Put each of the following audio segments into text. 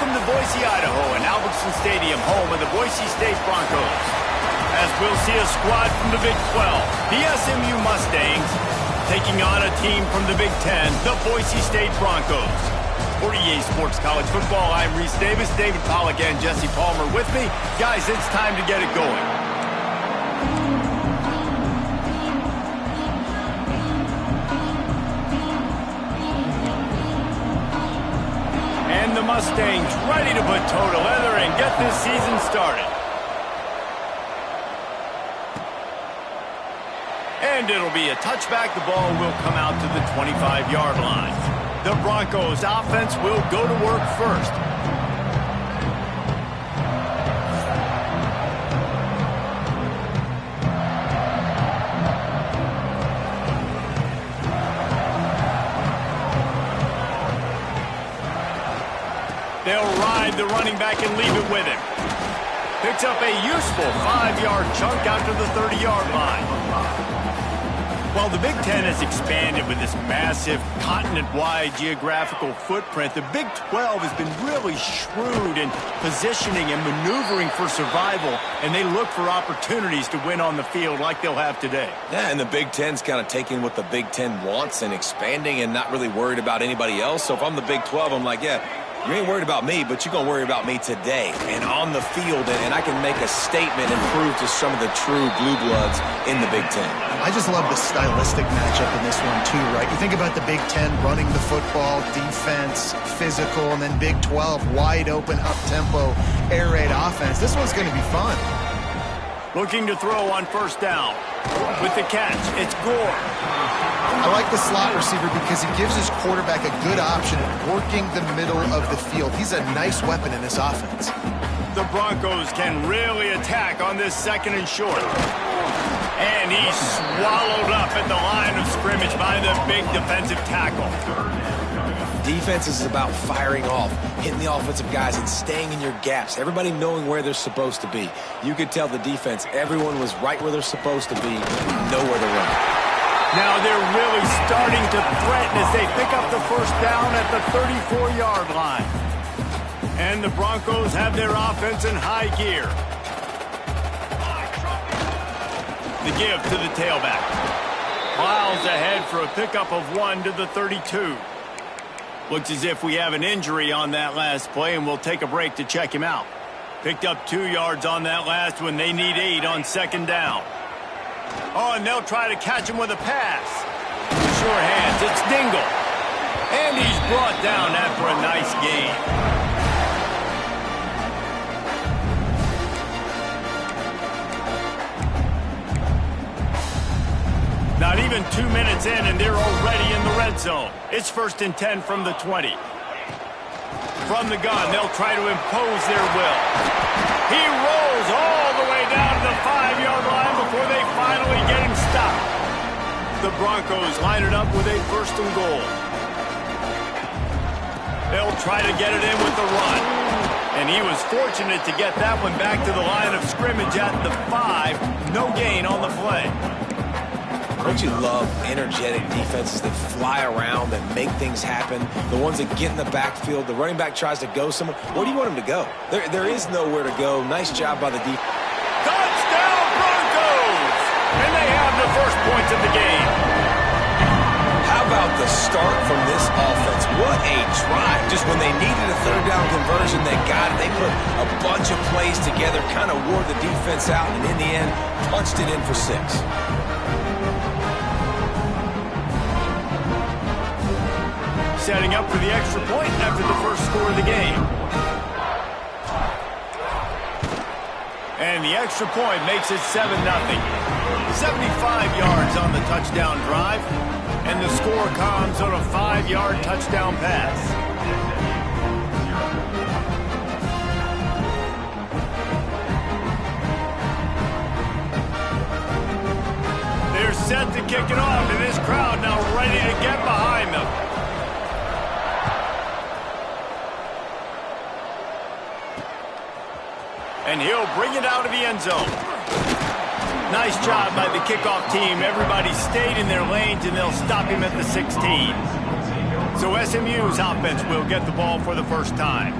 Welcome to Boise, Idaho, and Albertson Stadium, home of the Boise State Broncos. As we'll see a squad from the Big 12, the SMU Mustangs, taking on a team from the Big 10, the Boise State Broncos. For EA Sports College Football, I'm Reese Davis, David Pollack, and Jesse Palmer with me. Guys, it's time to get it going. And the Mustangs ready to put toe to leather and get this season started. And it'll be a touchback. The ball will come out to the 25-yard line. The Broncos offense will go to work first. They'll ride the running back and leave it with him. Picks up a useful 5-yard chunk out to the 30-yard line. While the Big Ten has expanded with this massive continent-wide geographical footprint, the Big 12 has been really shrewd in positioning and maneuvering for survival, and they look for opportunities to win on the field like they'll have today. Yeah, and the Big Ten's kind of taking what the Big Ten wants and expanding and not really worried about anybody else. So if I'm the Big 12, I'm like, yeah, you ain't worried about me, but you're going to worry about me today and on the field, and I can make a statement and prove to some of the true blue bloods in the Big Ten. I just love the stylistic matchup in this one too, right? You think about the Big Ten running the football, defense, physical, and then Big 12, wide open, up-tempo, air raid offense. This one's going to be fun. Looking to throw on first down. With the catch, it's Gore. I like the slot receiver because he gives his quarterback a good option at working the middle of the field. He's a nice weapon in this offense. The Broncos can really attack on this second and short. And he's swallowed up at the line of scrimmage by the big defensive tackle. Defense is about firing off, hitting the offensive guys and staying in your gaps. Everybody knowing where they're supposed to be. You could tell the defense, everyone was right where they're supposed to be, nowhere to run. Now they're really starting to threaten as they pick up the first down at the 34-yard line. And the Broncos have their offense in high gear. The give to the tailback. Miles ahead for a pickup of 1 to the 32. Looks as if we have an injury on that last play, and we'll take a break to check him out. Picked up 2 yards on that last one. They need 8 on second down. Oh, and they'll try to catch him with a pass. Sure hands, it's Dingle. And he's brought down after a nice gain. Not even 2 minutes in, and they're already in the red zone. It's 1st and 10 from the 20. From the gun, they'll try to impose their will. He rolls all the way down to the 5-yard line before they finally get him stopped. The Broncos line it up with a 1st and goal. They'll try to get it in with the run. And he was fortunate to get that one back to the line of scrimmage at the 5. No gain on the play. Don't you love energetic defenses that fly around, that make things happen? The ones that get in the backfield, the running back tries to go somewhere. Where do you want him to go? There is nowhere to go. Nice job by the defense. Touchdown Broncos! And they have the first points of the game. How about the start from this offense? What a drive. Just when they needed a third down conversion, they got it. They put a bunch of plays together, kind of wore the defense out, and in the end, punched it in for 6. Setting up for the extra point after the first score of the game. And the extra point makes it 7-0. 75 yards on the touchdown drive. And the score comes on a 5-yard touchdown pass. They're set to kick it off, and this crowd now ready to get behind them. And he'll bring it out of the end zone. Nice job by the kickoff team. Everybody stayed in their lanes, and they'll stop him at the 16. So SMU's offense will get the ball for the first time.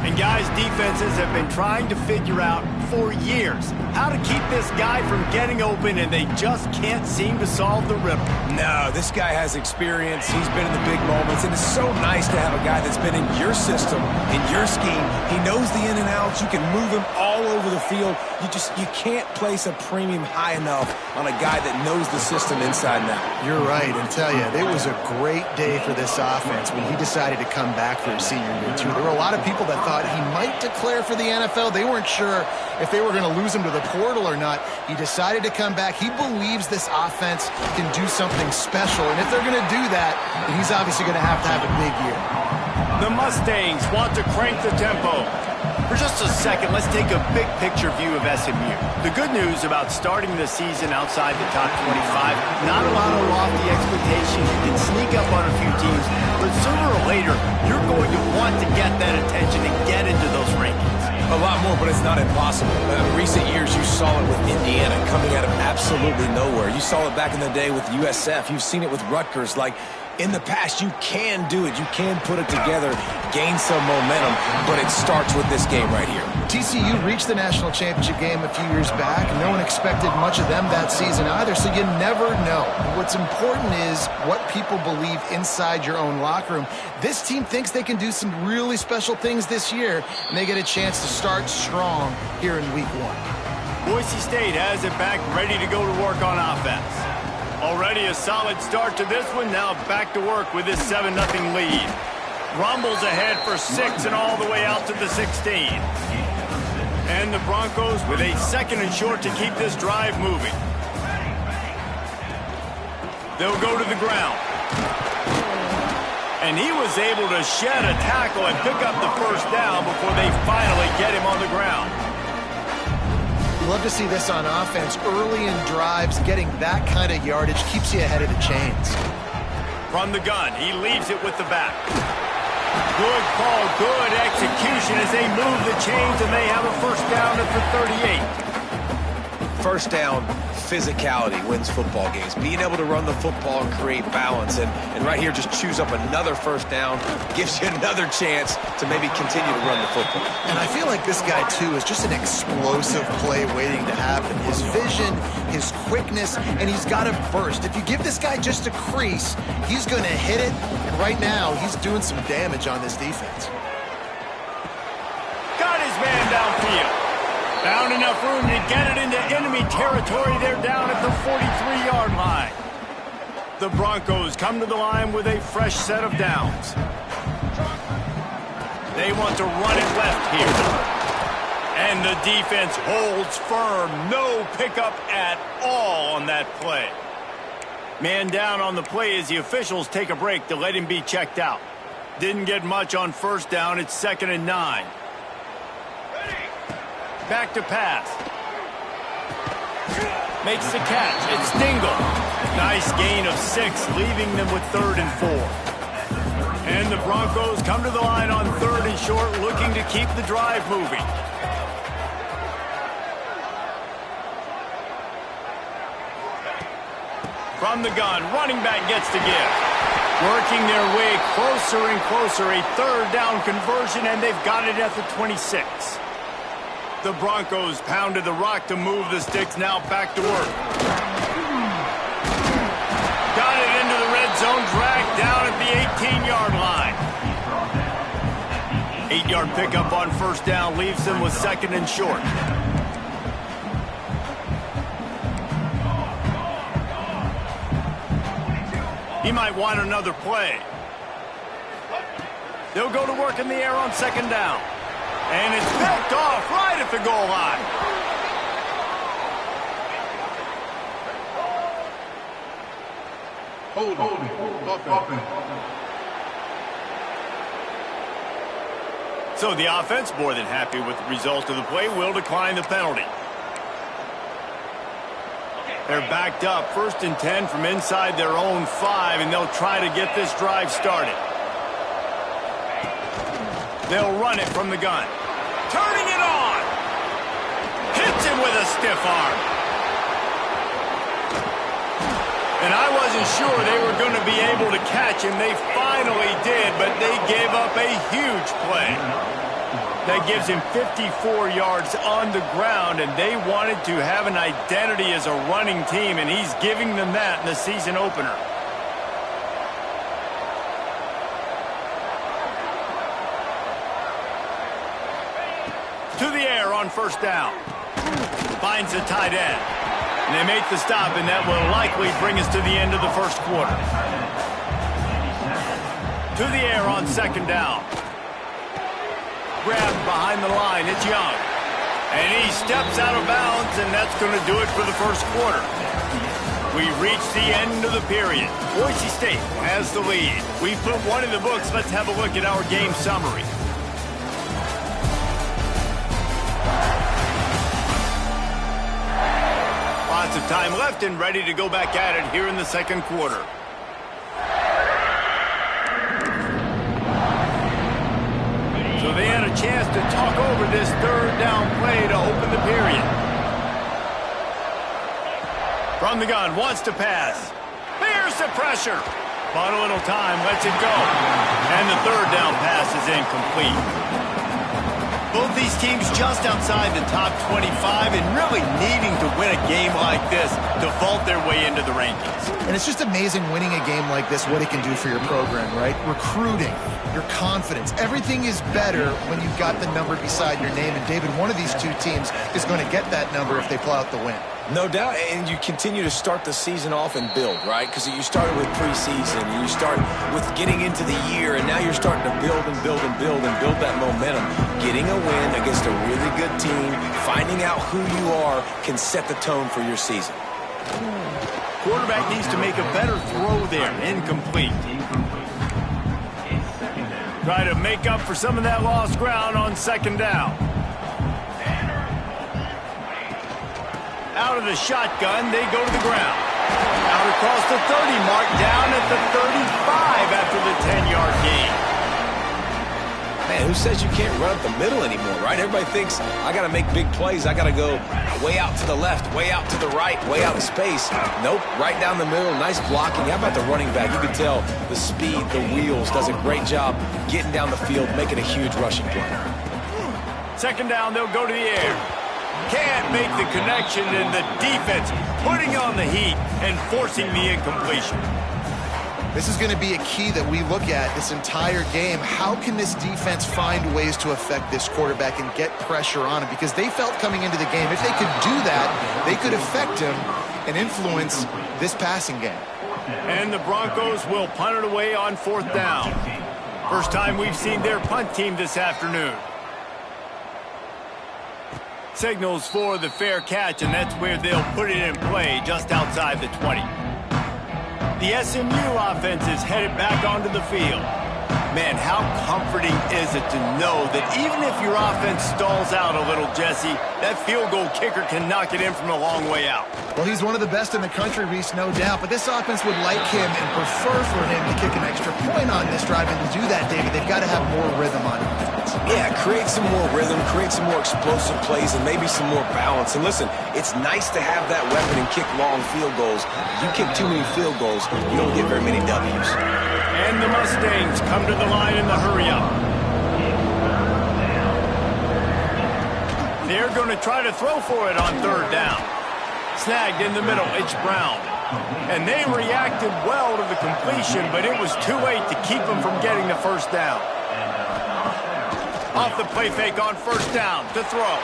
And guys, defenses have been trying to figure out for years how to keep this guy from getting open, and they just can't seem to solve the riddle. No, this guy has experience. He's been in the big moments, and it's so nice to have a guy that's been in your system, in your scheme. He knows the in and outs. You can move him all over the field. You can't place a premium high enough on a guy that knows the system inside and out. You're right, and tell you, it was a great day for this offense when he decided to come back for his senior year, too. There were a lot of people that thought he might declare for the NFL. They weren't sure if they were going to lose him to the portal or not. He decided to come back. He believes this offense can do something special, and if they're going to do that, then he's obviously going to have a big year. The Mustangs want to crank the tempo. For just a second, let's take a big picture view of SMU. The good news about starting the season outside the top 25, not a lot of lofty expectations. You can sneak up on a few teams, but sooner or later, you're going to want to get that attention and get into those rankings. A lot more, but it's not impossible. In recent years, you saw it with Indiana coming out of absolutely nowhere. You saw it back in the day with USF. You've seen it with Rutgers. Like, in the past, you can do it. You can put it together, gain some momentum, but it starts with this game right here. TCU reached the national championship game a few years back. No one expected much of them that season either, so you never know. What's important is what people believe inside your own locker room. This team thinks they can do some really special things this year, and they get a chance to start strong here in week 1. Boise State has it back, ready to go to work on offense. Already a solid start to this one. Now back to work with this 7-0 lead. Rumbles ahead for 6 and all the way out to the 16. And the Broncos with a 2nd and short to keep this drive moving. They'll go to the ground. And he was able to shed a tackle and pick up the first down before they finally get him on the ground. You love to see this on offense. Early in drives, getting that kind of yardage keeps you ahead of the chains. From the gun, he leaves it with the back. Good call, good execution as they move the chains, and they have a first down at the 38. First down, physicality wins football games. Being able to run the football and create balance. And right here, just choose up another first down, gives you another chance to maybe continue to run the football. And I feel like this guy, too, is just an explosive play waiting to happen. His vision, his quickness, and he's got a burst. If you give this guy just a crease, he's going to hit it. And right now, he's doing some damage on this defense. Got his man downfield. Found enough room to get it into enemy territory. They're down at the 43-yard line. The Broncos come to the line with a fresh set of downs. They want to run it left here. And the defense holds firm. No pickup at all on that play. Man down on the play as the officials take a break to let him be checked out. Didn't get much on first down. It's 2nd and 9. Back to pass. Makes the catch. It's Dingle. Nice gain of 6, leaving them with 3rd and 4. And the Broncos come to the line on 3rd and short, looking to keep the drive moving. From the gun, running back gets the give. Working their way closer and closer. A 3rd down conversion, and they've got it at the 26. The Broncos pounded the rock to move the sticks, now back to work. Got it into the red zone, dragged down at the 18-yard line. 8-yard pickup on first down leaves them with 2nd and short. He might want another play. They'll go to work in the air on 2nd down. And it's picked off right at the goal line. So the offense, more than happy with the result of the play, will decline the penalty. They're backed up, 1st and 10 from inside their own 5, and they'll try to get this drive started. They'll run it from the gun. Turning it on. Hits him with a stiff arm. And I wasn't sure they were going to be able to catch him. They finally did, but they gave up a huge play. That gives him 54 yards on the ground, and they wanted to have an identity as a running team, and he's giving them that in the season opener. To the air on first down. Finds the tight end. And they make the stop, and that will likely bring us to the end of the first quarter. To the air on second down. Grabbed behind the line. It's Young. And he steps out of bounds, and that's going to do it for the first quarter. We reach the end of the period. Boise State has the lead. We put one in the books. Let's have a look at our game summary. Lots of time left and ready to go back at it here in the second quarter. So they had a chance to talk over this third down play to open the period. From the gun, wants to pass. There's the pressure. But a little time, lets it go. And the third down pass is incomplete. Both these teams just outside the top 25 and really needing to win a game like this to vault their way into the rankings. And it's just amazing winning a game like this, what it can do for your program, right? Recruiting, your confidence, everything is better when you've got the number beside your name. And David, one of these two teams is going to get that number if they pull out the win. No doubt, and you continue to start the season off and build, right? Because you started with preseason, and you start with getting into the year, and now you're starting to build and build and build and build that momentum. Getting a win against a really good team, finding out who you are, can set the tone for your season. Quarterback needs to make a better throw there. Incomplete. Try to make up for some of that lost ground on second down. Out of the shotgun, they go to the ground. Out across the 30 mark, down at the 35 after the 10-yard gain. Man, who says you can't run up the middle anymore, right? Everybody thinks, I got to make big plays. I got to go way out to the left, way out to the right, way out in space. Nope, right down the middle, nice blocking. How about the running back? You can tell the speed, the wheels, does a great job getting down the field, making a huge rushing play. Second down, they'll go to the air. Can't make the connection, and the defense putting on the heat and forcing the incompletion. This is going to be a key that we look at this entire game. How can this defense find ways to affect this quarterback and get pressure on him? Because they felt coming into the game, if they could do that, they could affect him and influence this passing game. And the Broncos will punt it away on fourth down. First time we've seen their punt team this afternoon. Signals for the fair catch, and that's where they'll put it in play, just outside the 20. The SMU offense is headed back onto the field. Man, how comforting is it to know that even if your offense stalls out a little, Jesse, that field goal kicker can knock it in from a long way out. Well, he's one of the best in the country, Reese, no doubt. But this offense would like him and prefer for him to kick an extra point on this drive. And to do that, David, they've got to have more rhythm on offense. Yeah, create some more rhythm, create some more explosive plays, and maybe some more balance. And listen, it's nice to have that weapon and kick long field goals. You kick too many field goals, you don't get very many W's. And the Mustangs come to the line in the hurry-up. They're going to try to throw for it on third down. Snagged in the middle, it's Brown. And they reacted well to the completion, but it was too late to keep them from getting the first down. Off the play fake on first down to throw.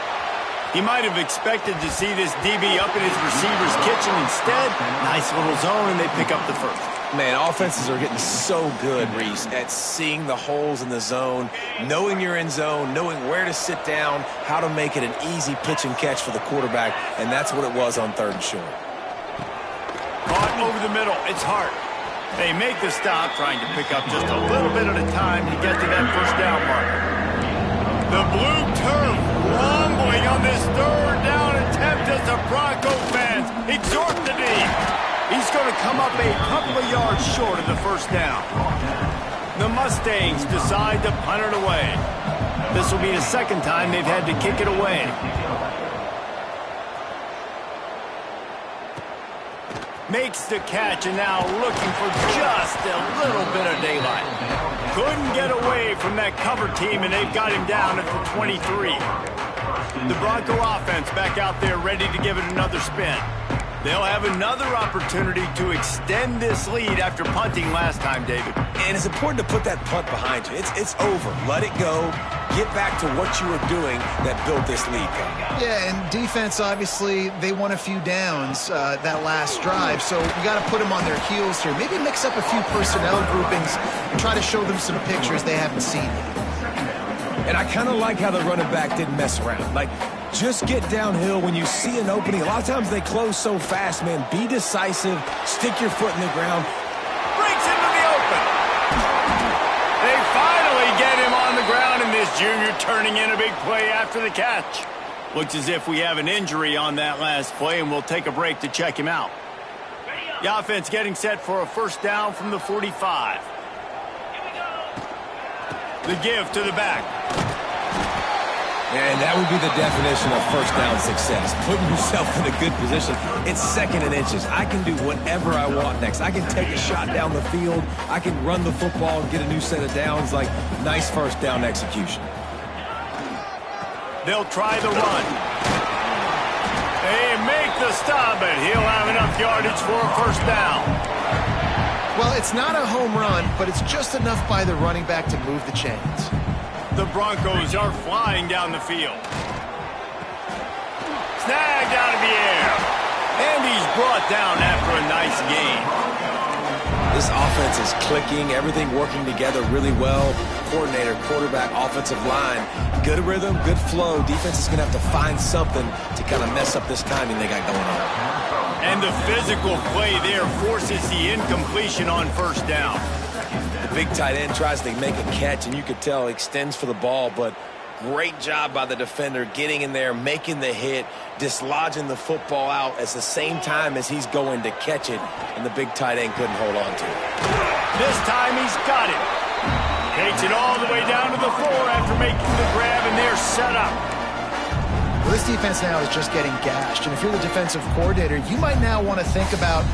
He might have expected to see this DB up in his receiver's kitchen. Instead, nice little zone, and they pick up the first. Man, offenses are getting so good, Reese, at seeing the holes in the zone, knowing you're in zone, knowing where to sit down, how to make it an easy pitch and catch for the quarterback, and that's what it was on third and short. Caught over the middle. It's Hart. They make the stop, trying to pick up just a little bit at a time to get to that first down marker. The blue turf rumbling on this third down attempt as the Bronco fans exhort the knee. He's going to come up a couple of yards short of the first down. The Mustangs decide to punt it away. This will be the second time they've had to kick it away. Makes the catch, and now looking for just a little bit of daylight. Couldn't get away from that cover team, and they've got him down at the 23. The Bronco offense back out there ready to give it another spin. They'll have another opportunity to extend this lead after punting last time, David. And it's important to put that punt behind you. It's over. Let it go. Get back to what you were doing that built this lead. Yeah, and defense, obviously, they won a few downs that last drive, so you got to put them on their heels here. Maybe mix up a few personnel groupings and try to show them some pictures they haven't seen yet. And I kind of like how the running back didn't mess around. Like, just get downhill when you see an opening. A lot of times they close so fast, man. Be decisive. Stick your foot in the ground. Breaks into the open. They finally get him on the ground, and this junior turning in a big play after the catch. Looks as if we have an injury on that last play, and we'll take a break to check him out. The offense getting set for a first down from the 45. The give to the back. And that would be the definition of first down success. Putting yourself in a good position. It's second and inches. I can do whatever I want next. I can take a shot down the field. I can run the football and get a new set of downs. Like, nice first down execution. They'll try the run. They make the stop, but he'll have enough yardage for a first down. Well, it's not a home run, but it's just enough by the running back to move the chains. The Broncos are flying down the field. Snagged out of the air. And he's brought down after a nice gain. This offense is clicking, everything working together really well. Coordinator, quarterback, offensive line. Good rhythm, good flow. Defense is going to have to find something to kind of mess up this timing they got going on. And the physical play there forces the incompletion on first down. The big tight end tries to make a catch, and you could tell extends for the ball, but great job by the defender getting in there, making the hit, dislodging the football out at the same time as he's going to catch it, and the big tight end couldn't hold on to it. This time he's got it. Takes it all the way down to the floor after making the grab, and they're set up. Well, this defense now is just getting gashed, and if you're the defensive coordinator, you might now want to think about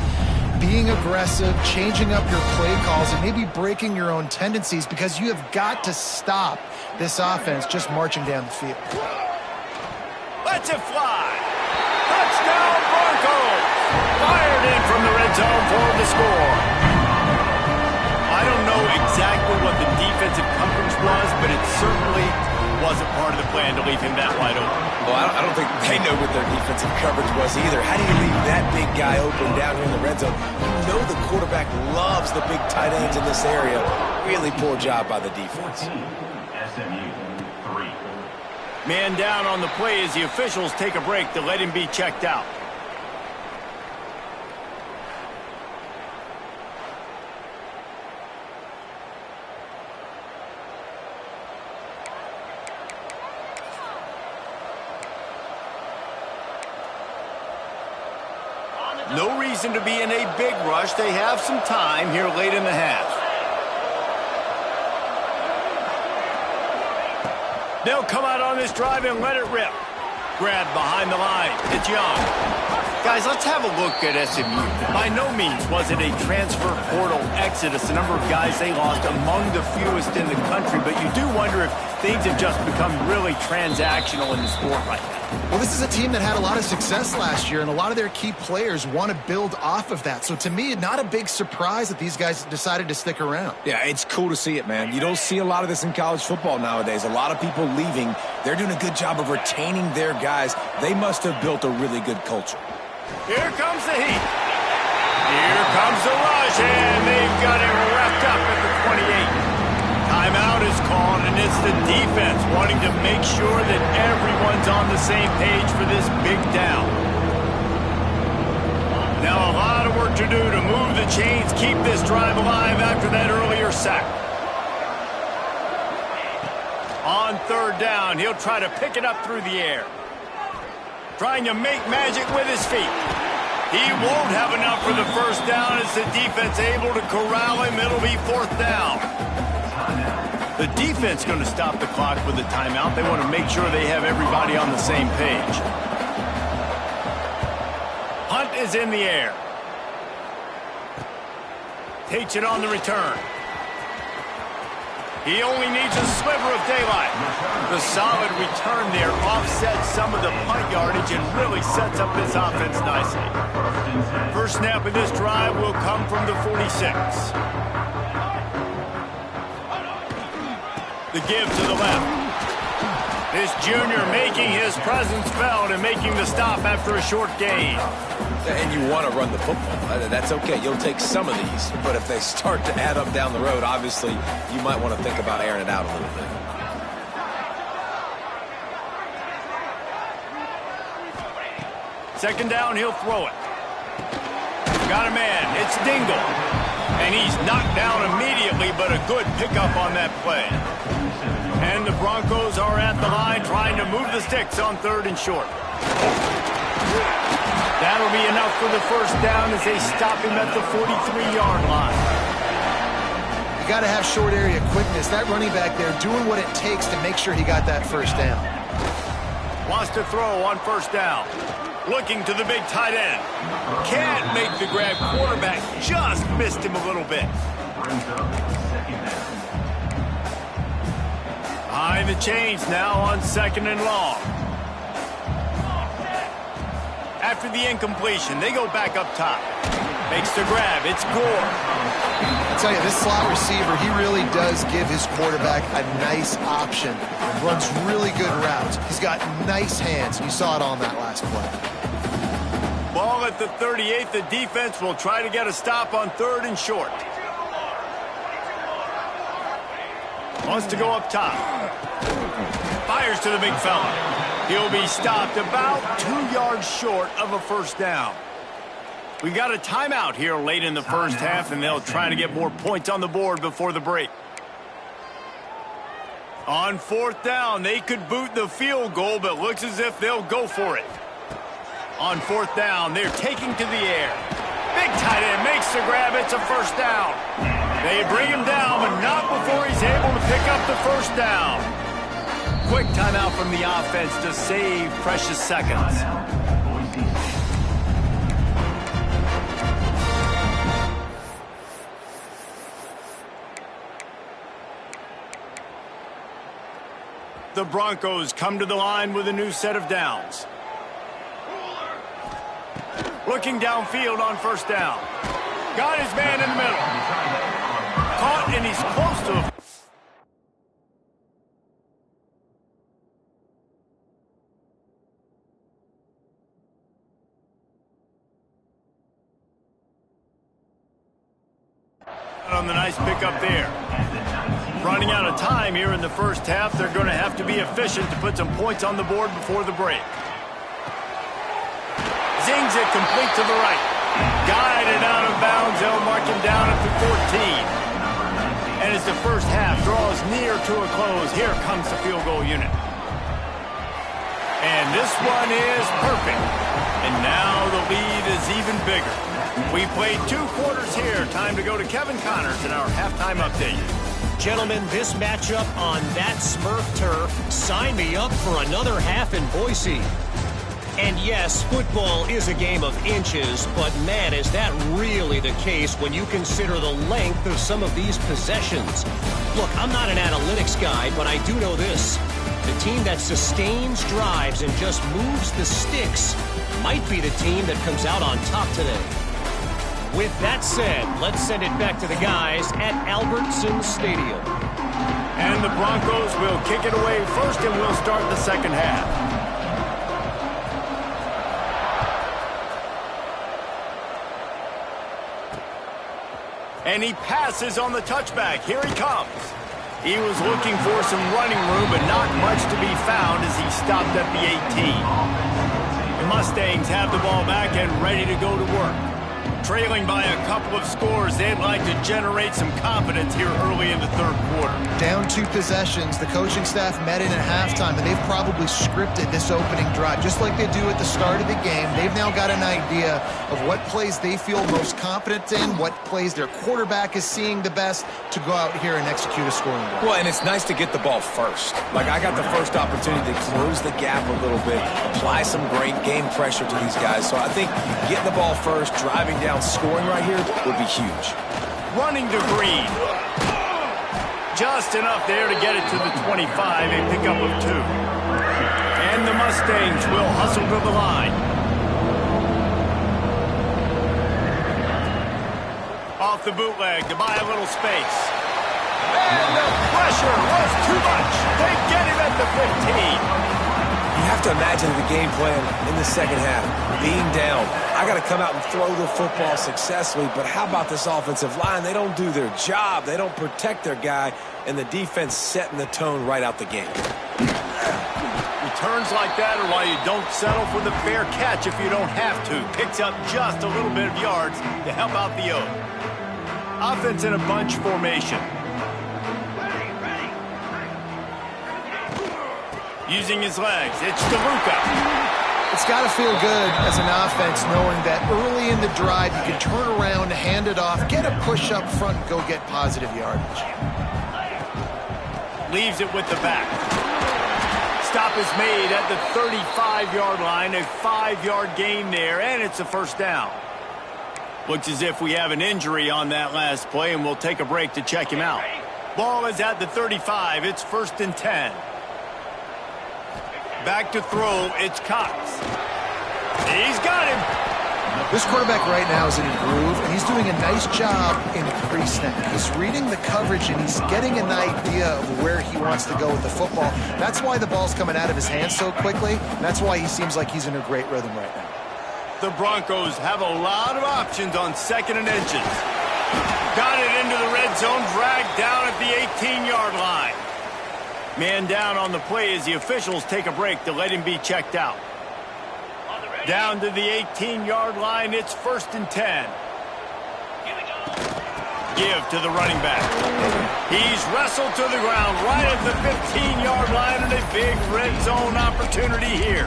being aggressive, changing up your play calls, and maybe breaking your own tendencies, because you have got to stop this offense just marching down the field. Lets it fly. Touchdown Broncos. Fired in from the red zone for the score. I don't know exactly what the defensive coverage was, but it certainly wasn't part of the plan to leave him that wide open. Well, I don't think they know what their defensive coverage was either. How do you leave that big guy open down here in the red zone? You know the quarterback loves the big tight ends in this area. Really poor job by the defense. SMU 3. Man down on the play as the officials take a break to let him be checked out. No reason to be in a big rush. They have some time here late in the half. They'll come out on this drive and let it rip. Grab behind the line. It's Young. Guys, let's have a look at SMU. By no means was it a transfer portal exodus. The number of guys they lost among the fewest in the country, but you do wonder if things have just become really transactional in the sport right now. Well, this is a team that had a lot of success last year, and a lot of their key players want to build off of that. So to me, not a big surprise that these guys decided to stick around. Yeah, it's cool to see it, man. You don't see a lot of this in college football nowadays. A lot of people leaving. They're doing a good job of retaining their guys. They must have built a really good culture. Here comes the heat. Here comes the rush, and they've got it wrapped up at the 28. Timeout is called, and it's the defense wanting to make sure that everyone's on the same page for this big down. Now a lot of work to do to move the chains, keep this drive alive after that earlier sack. On third down, he'll try to pick it up through the air. Trying to make magic with his feet. He won't have enough for the first down as the defense able to corral him. It'll be fourth down. The defense going to stop the clock with a timeout. They want to make sure they have everybody on the same page. Hunt is in the air. Takes it on the return. He only needs a sliver of daylight. The solid return there offsets some of the punt yardage and really sets up this offense nicely. First snap of this drive will come from the 46. The give to the left. This junior making his presence felt and making the stop after a short gain. And you want to run the football. That's okay. You'll take some of these. But if they start to add up down the road, obviously, you might want to think about airing it out a little bit. Second down, he'll throw it. Got a man. It's Dingle. And he's knocked down immediately, but a good pickup on that play. And the Broncos are at the line trying to move the sticks on 3rd and short. That'll be enough for the first down as they stop him at the 43-yard line. You got to have short area quickness. That running back there doing what it takes to make sure he got that first down. Wants to throw on first down. Looking to the big tight end. Can't make the grab. Quarterback just missed him a little bit. Behind the chains now on 2nd and long. After the incompletion, they go back up top. Makes the grab. It's Gore. I tell you, this slot receiver, he really does give his quarterback a nice option. Runs really good routes. He's got nice hands. You saw it on that last play. Ball at the 38. The defense will try to get a stop on 3rd and short. Wants to go up top. Fires to the big fella. He'll be stopped about 2 yards short of a first down. We've got a timeout here late in the first half, and they'll try to get more points on the board before the break. On 4th down, they could boot the field goal, but looks as if they'll go for it. On 4th down, they're taking to the air. Big tight end makes the grab. It's a first down. They bring him down, but not before he's able to pick up the first down. Quick timeout from the offense to save precious seconds. The Broncos come to the line with a new set of downs. Looking downfield on first down. Got his man in the middle. Caught, and he's close to him. On the nice pickup there. Running out of time here in the first half. They're going to have to be efficient to put some points on the board before the break. Zings it complete to the right. Guided out of bounds. They'll mark him down at the 14. And as the first half draws near to a close, here comes the field goal unit. And this one is perfect. And now the lead is even bigger. We played 2 quarters here. Time to go to Kevin Connors in our halftime update. Gentlemen, this matchup on that Smurf turf, sign me up for another half in Boise. And yes, football is a game of inches, but man, is that really the case when you consider the length of some of these possessions. Look, I'm not an analytics guy, but I do know this. The team that sustains drives and just moves the sticks might be the team that comes out on top today. With that said, let's send it back to the guys at Albertson Stadium. And the Broncos will kick it away first, and we'll start the second half. And he passes on the touchback. Here he comes. He was looking for some running room, but not much to be found as he stopped at the 18. The Mustangs have the ball back and ready to go to work. Trailing by a couple of scores, they'd like to generate some confidence here early in the third quarter. Down 2 possessions, the coaching staff met in at halftime, and they've probably scripted this opening drive, just like they do at the start of the game. They've now got an idea of what plays they feel most confident in, what plays their quarterback is seeing the best to go out here and execute a scoring drive. Well, and it's nice to get the ball first. Like, I got the first opportunity to close the gap a little bit, apply some great game pressure to these guys. So I think getting the ball first, driving down, scoring right here would be huge. Running to Green. Just enough there to get it to the 25, a pickup of 2. And the Mustangs will hustle to the line. Off the bootleg to buy a little space. And the pressure was too much. They get him at the 15. You have to imagine the game plan in the second half. Being down, I got to come out and throw the football successfully, but how about this offensive line? They don't do their job. They don't protect their guy, and the defense setting the tone right out the game. Returns like that are why you don't settle for the fair catch if you don't have to. Picks up just a little bit of yards to help out the O. Offense in a bunch formation. Using his legs, it's DeLuca. It's got to feel good as an offense knowing that early in the drive you can turn around, hand it off, get a push up front, and go get positive yardage. Leaves it with the back. Stop is made at the 35-yard line, a 5-yard gain there, and it's a first down. Looks as if we have an injury on that last play, and we'll take a break to check him out. Ball is at the 35. It's 1st and 10. Back to throw, it's Cox. He's got him. This quarterback right now is in a groove, and he's doing a nice job in pre-snap. He's reading the coverage, and he's getting an idea of where he wants to go with the football. That's why the ball's coming out of his hands so quickly. That's why he seems like he's in a great rhythm right now. The Broncos have a lot of options on 2nd and inches. Got it into the red zone, dragged down at the 18-yard line. Man down on the play as the officials take a break to let him be checked out. Down to the 18-yard line, it's 1st and 10. Give to the running back. He's wrestled to the ground right at the 15-yard line, and a big red zone opportunity here.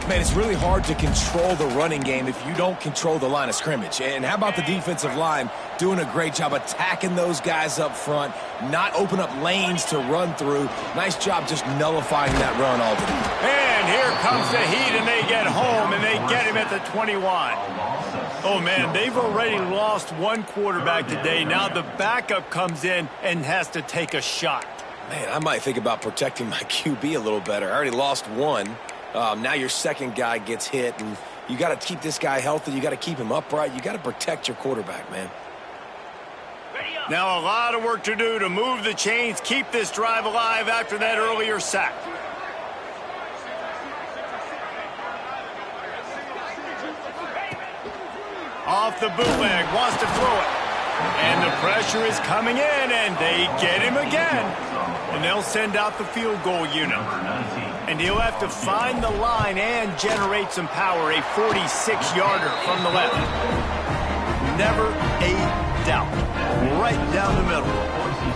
Man, it's really hard to control the running game if you don't control the line of scrimmage. And how about the defensive line doing a great job attacking those guys up front, not open up lanes to run through. Nice job just nullifying that run altogether. And here comes the heat, and they get home, and they get him at the 21. Oh, man, they've already lost one quarterback today. Now the backup comes in and has to take a shot. Man, I might think about protecting my QB a little better. I already lost one. Now your second guy gets hit, and you got to keep this guy healthy. You got to keep him upright. You got to protect your quarterback, man. Now a lot of work to do to move the chains, keep this drive alive after that earlier sack. Off the bootleg, wants to throw it. And the pressure is coming in, and they get him again. And they'll send out the field goal unit. And he'll have to find the line and generate some power, a 46-yarder from the left. Never a doubt. Right down the middle.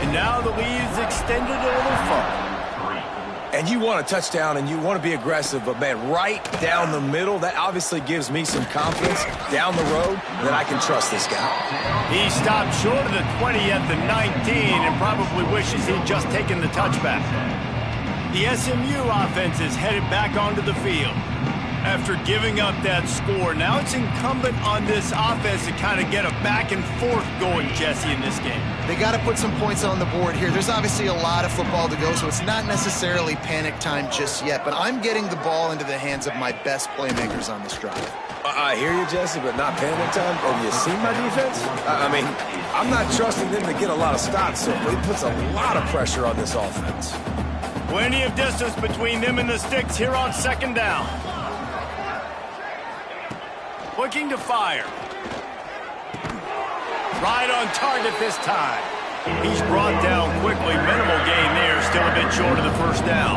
And now the lead is extended a little further. And you want a touchdown and you want to be aggressive, but, man, right down the middle, that obviously gives me some confidence down the road that I can trust this guy. He stopped short of the 20 at the 19 and probably wishes he'd just taken the touchback. The SMU offense is headed back onto the field. After giving up that score, now it's incumbent on this offense to kind of get a back and forth going, Jesse, in this game. They got to put some points on the board here. There's obviously a lot of football to go, so it's not necessarily panic time just yet, but I'm getting the ball into the hands of my best playmakers on this drive. I hear you, Jesse, but not panic time. Have you seen my defense? I mean, I'm not trusting them to get a lot of stops, so it puts a lot of pressure on this offense. Plenty of distance between them and the sticks here on 2nd down. Looking to fire. Right on target this time. He's brought down quickly. Minimal gain there. Still a bit short of the first down.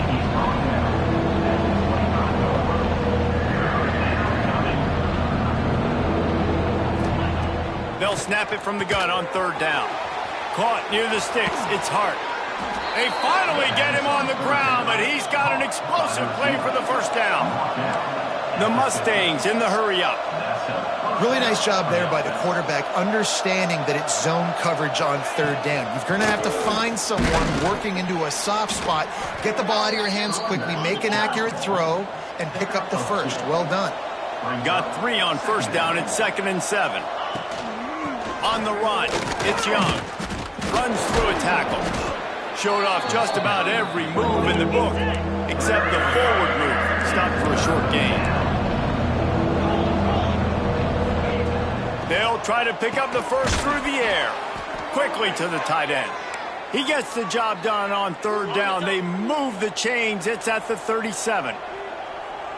They'll snap it from the gun on 3rd down. Caught near the sticks. It's Hart. They finally get him on the ground, but he's got an explosive play for the first down. The Mustangs in the hurry-up. Really nice job there by the quarterback, understanding that it's zone coverage on 3rd down. You're going to have to find someone working into a soft spot, get the ball out of your hands quickly, make an accurate throw, and pick up the first. Well done. Got 3 on 1st down. It's 2nd and 7. On the run, it's Young. runs through a tackle. Showed off just about every move in the book, except the forward move. Stopped for a short gain. They'll try to pick up the first through the air. Quickly to the tight end. He gets the job done on third down. They move the chains. It's at the 37.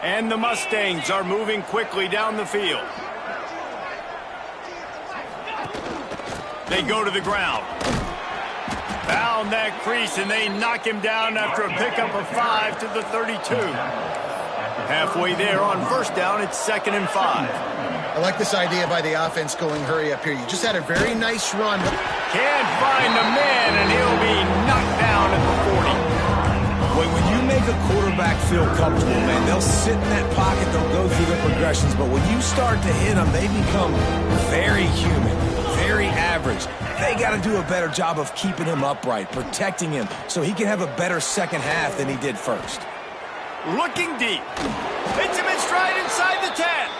And the Mustangs are moving quickly down the field. They go to the ground. Found that crease, and they knock him down after a pickup of 5 to the 32. Halfway there on first down, it's 2nd and 5. I like this idea by the offense going hurry up here. You just had a very nice run. Can't find the man, and he'll be knocked down at the 40. When you make a quarterback feel comfortable, man, they'll sit in that pocket, they'll go through the progressions, but when you start to hit them, they become very human, very average. They got to do a better job of keeping him upright, protecting him, so he can have a better second half than he did first. Looking deep. Hits him in stride inside the 10.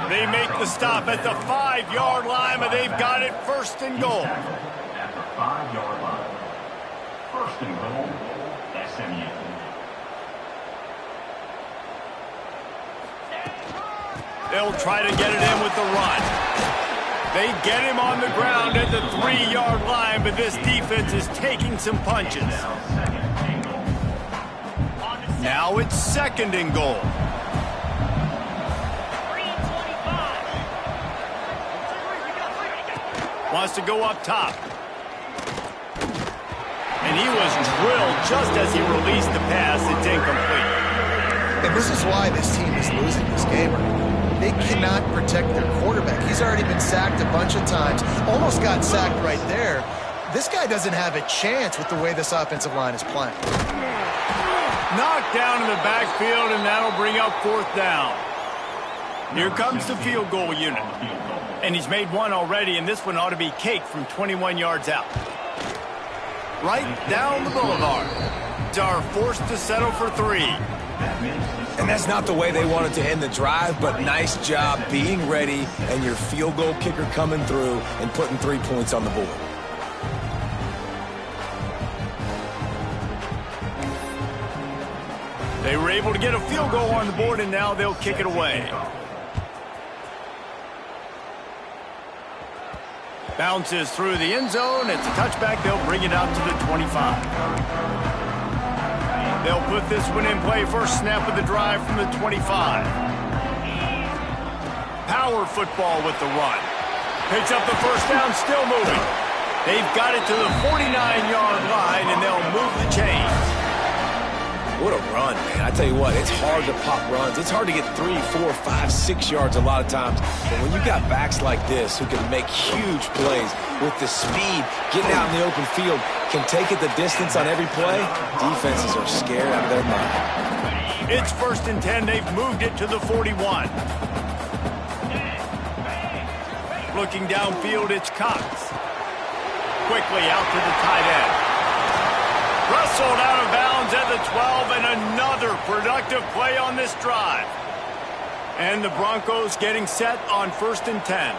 They make the stop at the 5-yard line, but they've got it 1st and goal. At the 5-yard line. 1st and goal, SMU. They'll try to get it in with the run. They get him on the ground at the 3-yard line, but this defense is taking some punches. Now it's 2nd and goal. Wants to go up top. And he was drilled just as he released the pass. It's incomplete. And this is why this team is losing this game. They cannot protect their quarterback. He's already been sacked a bunch of times. Almost got sacked right there. This guy doesn't have a chance with the way this offensive line is playing. Knocked down in the backfield, and that'll bring up 4th down. Here comes the field goal unit. And he's made one already, and this one ought to be cake from 21 yards out. Right down the boulevard. Are forced to settle for 3. And that's not the way they wanted to end the drive, but nice job being ready and your field goal kicker coming through and putting 3 points on the board. They were able to get a field goal on the board, and now they'll kick it away. Bounces through the end zone. It's a touchback. They'll bring it out to the 25. They'll put this one in play. First snap of the drive from the 25. Power football with the run. Picks up the first down, still moving. They've got it to the 49-yard line, and they'll move the chains. What a run, man. I tell you what, it's hard to pop runs. It's hard to get 3, 4, 5, 6 yards a lot of times. But when you got backs like this who can make huge plays with the speed, getting out in the open field, can take it the distance on every play, defenses are scared out of their mind. It's 1st and 10. They've moved it to the 41. Looking downfield, it's Cox. Quickly out to the tight end. Wrestled out of bounds at the 12, and another productive play on this drive. And the Broncos getting set on 1st and 10.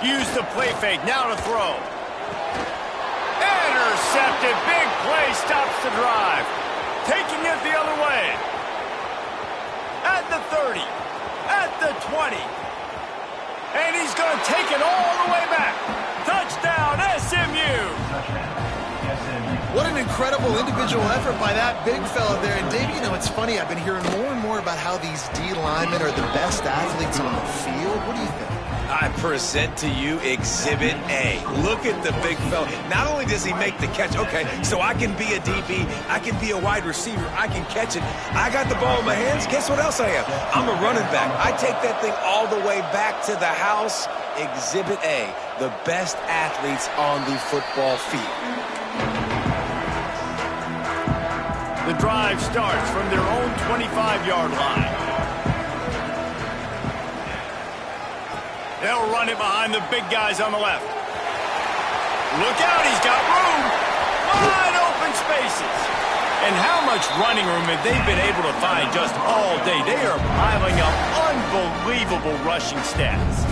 Use the play fake, now to throw. Intercepted, big play, stops the drive. Taking it the other way. At the 30, at the 20. And he's going to take it all the way back. Touchdown, SMU. What an incredible individual effort by that big fella there. And, Dave, you know, it's funny. I've been hearing more and more about how these D linemen are the best athletes on the field. What do you think? I present to you Exhibit A. Look at the big fella. Not only does he make the catch, okay, so I can be a DB, I can be a wide receiver, I can catch it. I got the ball in my hands. Guess what else I am? I'm a running back. I take that thing all the way back to the house. Exhibit A, the best athletes on the football field. The drive starts from their own 25-yard line. They'll run it behind the big guys on the left. Look out, he's got room. Wide open spaces. And how much running room have they been able to find just all day? They are piling up unbelievable rushing stats.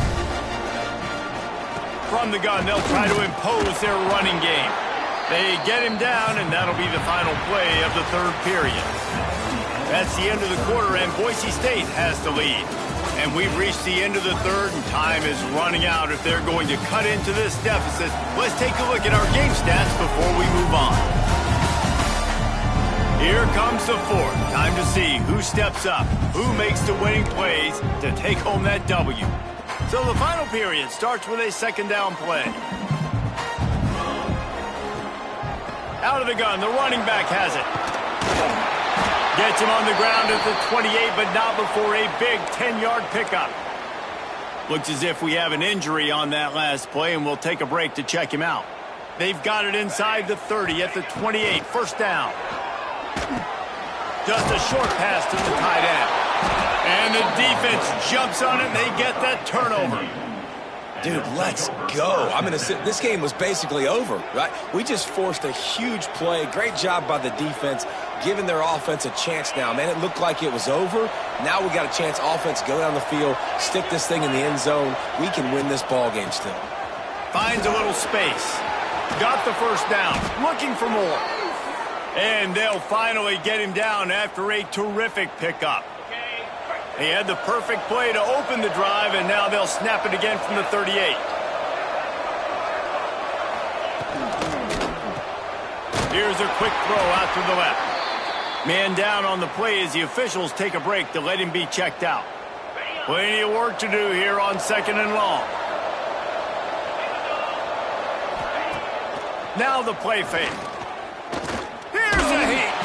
From the gun, they'll try to impose their running game. They get him down, and that'll be the final play of the third period. That's the end of the quarter, and Boise State has the lead. And we've reached the end of the third, and time is running out if they're going to cut into this deficit. Let's take a look at our game stats before we move on. Here comes the fourth. Time to see who steps up, who makes the winning plays to take home that W. So the final period starts with a second down play. Out of the gun, the running back has it. Gets him on the ground at the 28, but not before a big 10-yard pickup. Looks as if we have an injury on that last play, and we'll take a break to check him out. They've got it inside the 30 at the 28, first down. Just a short pass to the tight end. And the defense jumps on it, and they get that turnover. Dude, let's go. I'm going to sit. This game was basically over, right? We just forced a huge play. Great job by the defense, giving their offense a chance now. Man, it looked like it was over. Now we got a chance. Offense, go down the field, stick this thing in the end zone. We can win this ball game still. Finds a little space. Got the first down. Looking for more. And they'll finally get him down after a terrific pickup. They had the perfect play to open the drive, and now they'll snap it again from the 38. Here's a quick throw out to the left. Man down on the play as the officials take a break to let him be checked out. Plenty of work to do here on second and long. Now the play fake. Here's a heat.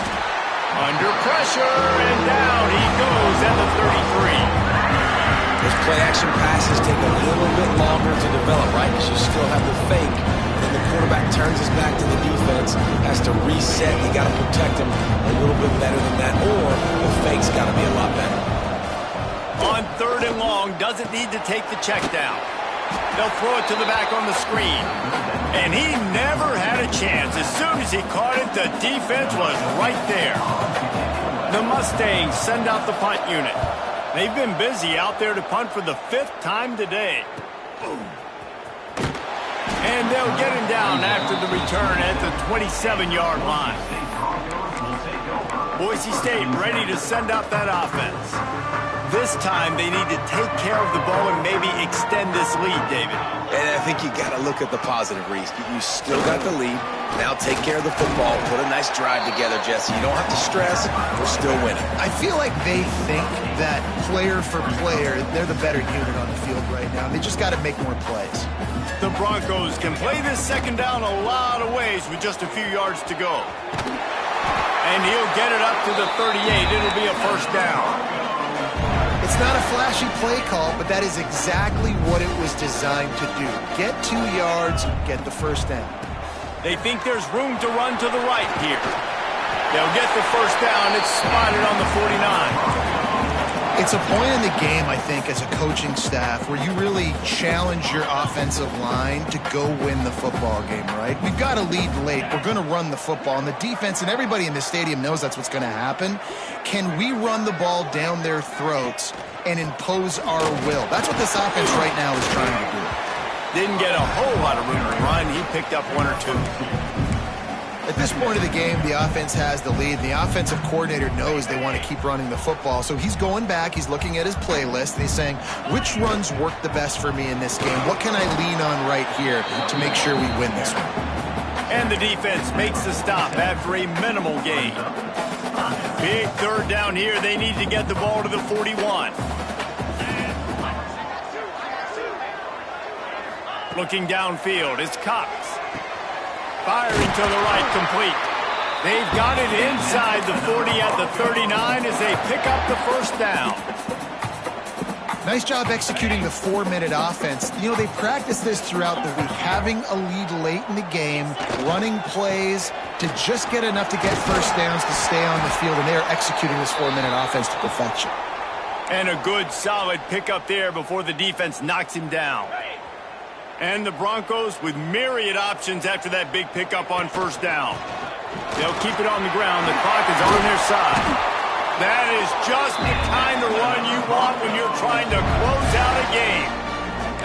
Under pressure, and down he goes at the 33. Those play-action passes take a little bit longer to develop, right? Because you still have the fake. And then the quarterback turns his back to the defense, has to reset. You got to protect him a little bit better than that, or the fake's got to be a lot better. On third and long, doesn't need to take the check down. They'll throw it to the back on the screen. And he never had a chance. As soon as he caught it, the defense was right there. The Mustangs send out the punt unit. They've been busy out there to punt for the 5th time today. And they'll get him down after the return at the 27-yard line. Boise State ready to send up that offense. This time, they need to take care of the ball and maybe extend this lead, David. And I think you got to look at the positive, Reese. You still got the lead. Now take care of the football. Put a nice drive together, Jesse. You don't have to stress. We're still winning. I feel like they think that player for player, they're the better unit on the field right now. They just got to make more plays. The Broncos can play this second down a lot of ways with just a few yards to go. And he'll get it up to the 38. It'll be a first down. It's not a flashy play call, but that is exactly what it was designed to do. Get 2 yards, get the first down. They think there's room to run to the right here. They'll get the first down. It's spotted on the 49. It's a point in the game, I think, as a coaching staff, where you really challenge your offensive line to go win the football game, right? We've got to lead late. We're going to run the football. And the defense and everybody in the stadium knows that's what's going to happen. Can we run the ball down their throats and impose our will? That's what this offense right now is trying to do. Didn't get a whole lot of room to run. He picked up 1 or 2. At this point of the game, the offense has the lead. The offensive coordinator knows they want to keep running the football. So he's going back. He's looking at his playlist, and he's saying, which runs work the best for me in this game? What can I lean on right here to make sure we win this one? And the defense makes the stop after a minimal gain. Big third down here. They need to get the ball to the 41. Looking downfield, it's Cox. Firing to the right, complete. They've got it inside the 40 at the 39 as they pick up the first down. Nice job executing the 4-minute offense. You know, they practiced this throughout the week, having a lead late in the game, running plays to just get enough to get first downs to stay on the field, and they are executing this 4-minute offense to perfection. And a good, solid pickup there before the defense knocks him down. And the Broncos with myriad options after that big pickup on first down. They'll keep it on the ground. The clock is on their side. That is just the kind of run you want when you're trying to close out a game.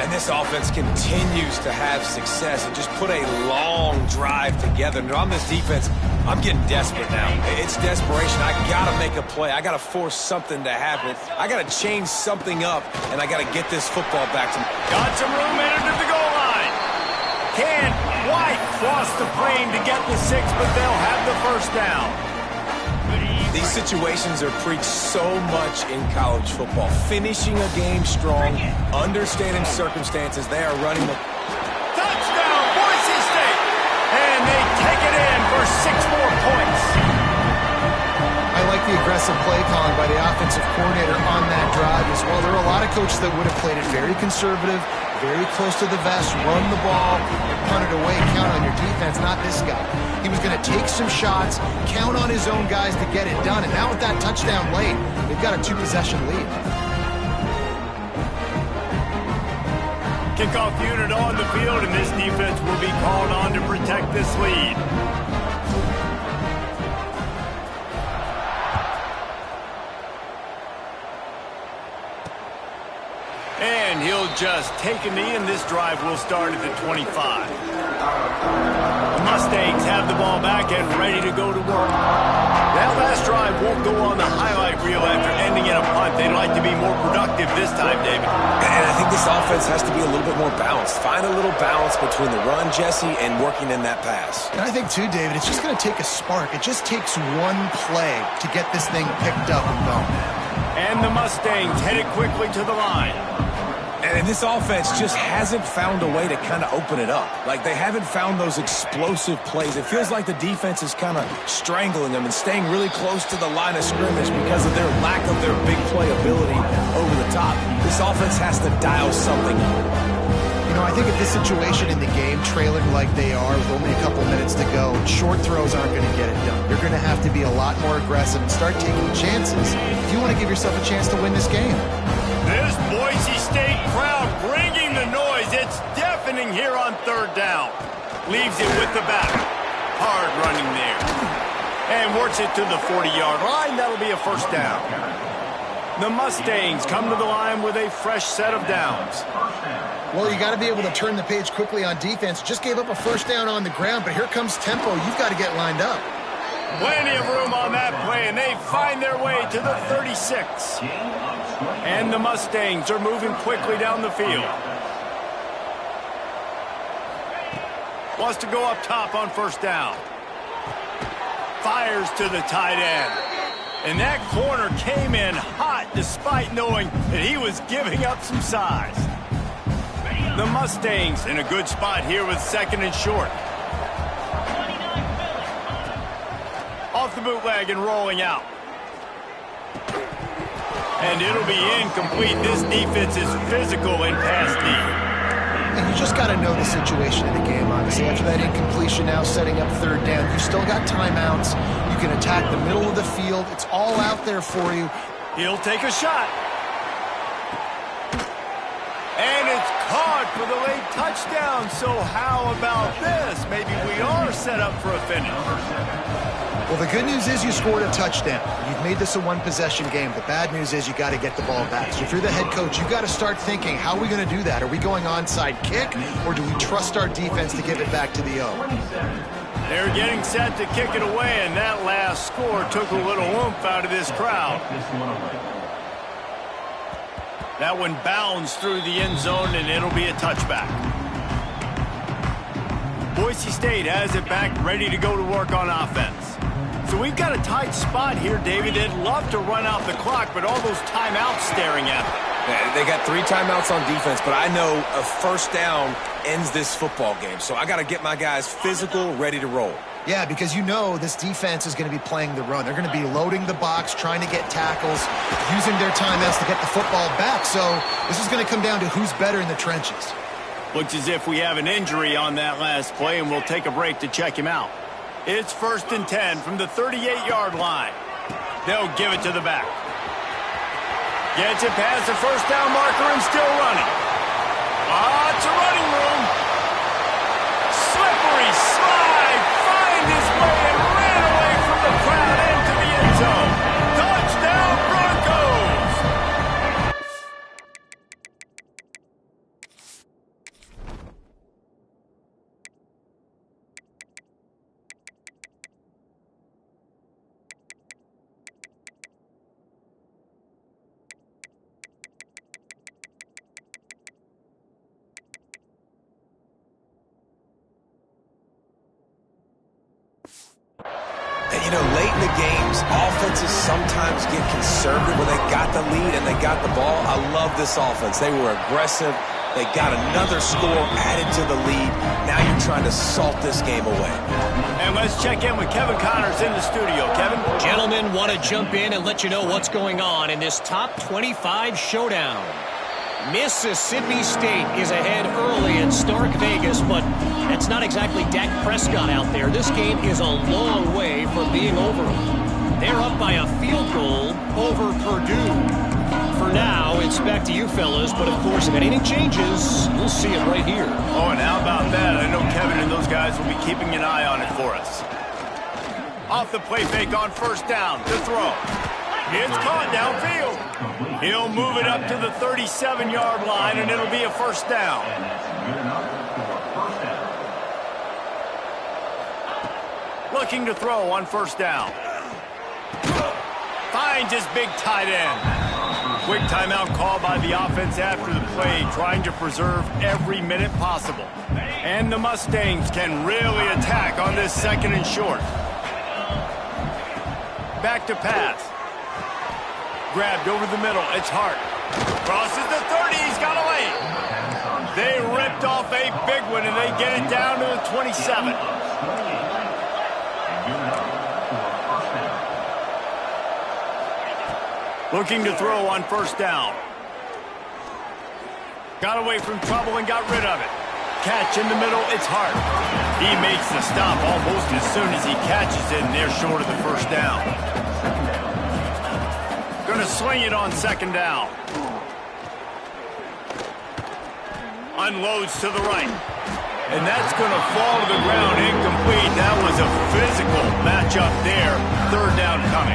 And this offense continues to have success and just put a long drive together. And on this defense, I'm getting desperate now. It's desperation. I got to make a play. I got to force something to happen. I got to change something up, and I got to get this football back to me. Got some room entered to the goal line. Can White cross the plane to get the 6, but they'll have the first down. These situations are preached so much in college football. Finishing a game strong, understanding circumstances. They are running the touchdown, Boise State! And they take it in for 6 more points. I like the aggressive play calling by the offensive coordinator on that drive as well. There are a lot of coaches that would have played it very conservative, very close to the vest, run the ball, and punt it away. Count on your defense, not this guy. He was going to take some shots, count on his own guys to get it done. And now with that touchdown late, they've got a 2-possession lead. Kickoff unit on the field, and this defense will be called on to protect this lead. And he'll just take a knee, and this drive will start at the 25. The Mustangs have the ball back and ready to go to work. That last drive won't go on the highlight reel after ending in a punt. They'd like to be more productive this time, David. And I think this offense has to be a little bit more balanced. Find a little balance between the run, Jesse, and working in that pass. And I think, too, David, it's just going to take a spark. It just takes one play to get this thing picked up and going. And the Mustangs headed quickly to the line. And this offense just hasn't found a way to kind of open it up. Like, they haven't found those explosive plays. It feels like the defense is kind of strangling them and staying really close to the line of scrimmage because of their lack of their big play ability over the top. This offense has to dial something up. You know, I think at this situation in the game, trailing like they are with only a couple minutes to go, short throws aren't going to get it done. You're going to have to be a lot more aggressive and start taking chances if you want to give yourself a chance to win this game. This Boise State crowd bringing the noise. It's deafening here on 3rd down. Leaves it with the back. Hard running there. And works it to the 40-yard line. That'll be a first down. The Mustangs come to the line with a fresh set of downs. Well, you got to be able to turn the page quickly on defense. Just gave up a first down on the ground, but here comes tempo. You've got to get lined up. Plenty of room on that play, and they find their way to the 36. And the Mustangs are moving quickly down the field. Wants to go up top on first down. Fires to the tight end. And that corner came in hot despite knowing that he was giving up some size. The Mustangs in a good spot here with 2nd and short. Off the bootleg and rolling out. And it'll be incomplete. This defense is physical in pass deep. And you just got to know the situation in the game, obviously. After that incompletion, now setting up 3rd down. You still got timeouts. You can attack the middle of the field. It's all out there for you. He'll take a shot. And it's caught for the late touchdown. So how about this? Maybe we are set up for a finish. Well, the good news is you scored a touchdown. You've made this a 1-possession game. The bad news is you got to get the ball back. So if you're the head coach, you got to start thinking, how are we going to do that? Are we going onside kick, or do we trust our defense to give it back to the O? They're getting set to kick it away, and that last score took a little oomph out of this crowd. That one bounds through the end zone, and it'll be a touchback. Boise State has it back, ready to go to work on offense. So we've got a tight spot here, David. They'd love to run out the clock, but all those timeouts staring at them. Yeah, they got 3 timeouts on defense, but I know a first down ends this football game. So I got to get my guys physical, ready to roll. Yeah, because you know this defense is going to be playing the run. They're going to be loading the box, trying to get tackles, using their timeouts to get the football back. So this is going to come down to who's better in the trenches. Looks as if we have an injury on that last play, and we'll take a break to check him out. It's 1st and 10 from the 38-yard line. They'll give it to the back. Gets it past the first down marker and still running. Lots of running room. Slippery slide. Find his way and ran away from the crowd into the end zone. Touchdown Broncos. You know, late in the games, offenses sometimes get conservative when they got the lead and they got the ball. I love this offense. They were aggressive. They got another score added to the lead. Now you're trying to salt this game away. And let's check in with Kevin Connors in the studio. Kevin? Gentlemen, want to jump in and let you know what's going on in this top 25 showdown. Mississippi State is ahead early in Stark Vegas, but that's not exactly Dak Prescott out there. This game is a long way from being over. They're up by a field goal over Purdue. For now, it's back to you fellas, but of course, if anything changes, you'll see it right here. Oh, and how about that? I know Kevin and those guys will be keeping an eye on it for us. Off the play fake on first down, to throw. It's caught downfield. He'll move it up to the 37-yard line, and it'll be a first down. Looking to throw on first down. Finds his big tight end. Quick timeout call by the offense after the play, trying to preserve every minute possible. And the Mustangs can really attack on this second and short. Back to pass. Grabbed over the middle. It's Hart. Crosses the 30. He's got away. They ripped off a big one, and they get it down to the 27. Looking to throw on first down. Got away from trouble and got rid of it. Catch in the middle. It's Hart. He makes the stop almost as soon as he catches it, and they're short of the first down. Going to swing it on second down. Unloads to the right. And that's going to fall to the ground incomplete. That was a physical matchup there. Third down coming.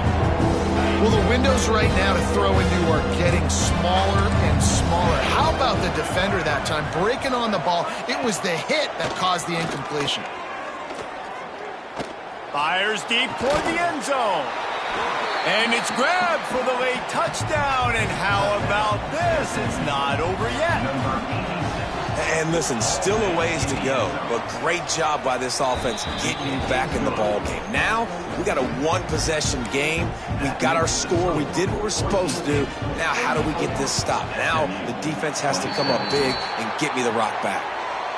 Well, the windows right now to throw into are getting smaller and smaller. How about the defender that time breaking on the ball? It was the hit that caused the incompletion. Fires deep toward the end zone. And it's grabbed for the late touchdown. And how about this? It's not over yet. And listen, still a ways to go, but great job by this offense getting you back in the ball game. Now, we got a one-possession game. We got our score. We did what we're supposed to do. Now, how do we get this stop? Now, the defense has to come up big and get me the rock back.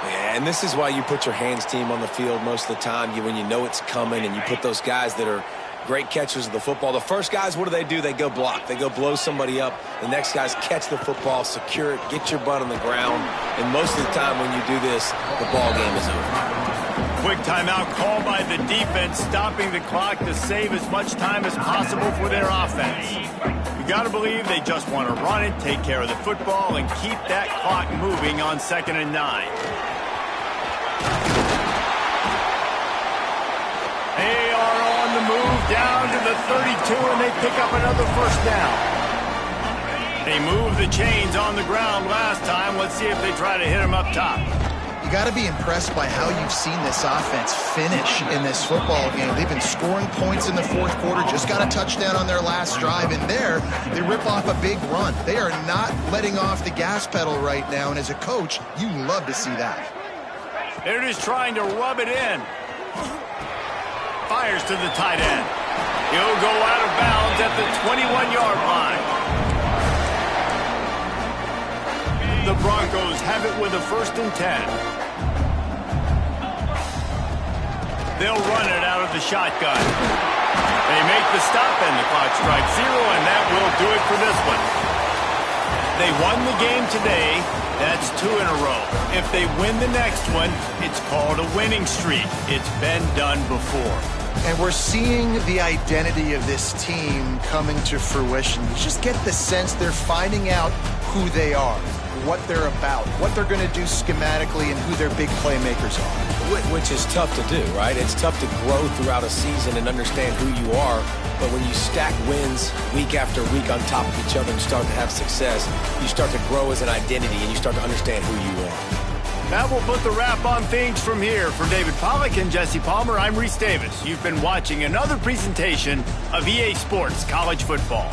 And this is why you put your hands team on the field most of the time, when you know it's coming, and you put those guys that are great catchers of the football. The first guys, what do? They go block. They go blow somebody up. The next guys catch the football, secure it, get your butt on the ground. And most of the time when you do this, the ball game is over. Quick timeout called by the defense, stopping the clock to save as much time as possible for their offense. You got to believe they just want to run it, take care of the football, and keep that clock moving on 2nd and 9. They are on the move down to the 32, and they pick up another first down. They moved the chains on the ground last time. Let's see if they try to hit them up top. You got to be impressed by how you've seen this offense finish in this football game. They've been scoring points in the fourth quarter, just got a touchdown on their last drive, and there they rip off a big run. They are not letting off the gas pedal right now, and as a coach, you love to see that. They're just trying to rub it in. Fires to the tight end. He'll go out of bounds at the 21-yard line. The Broncos have it with a 1st and 10. They'll run it out of the shotgun. They make the stop, and the clock strikes 0, and that will do it for this one. They won the game today. That's 2 in a row. If they win the next one, it's called a winning streak. It's been done before. And we're seeing the identity of this team coming to fruition. You just get the sense they're finding out who they are, what they're about, what they're going to do schematically, and who their big playmakers are. Which is tough to do, right? It's tough to grow throughout a season and understand who you are. But when you stack wins week after week on top of each other and start to have success, you start to grow as an identity and you start to understand who you are. That will put the wrap on things from here. For David Pollack and Jesse Palmer, I'm Reese Davis. You've been watching another presentation of EA Sports College Football.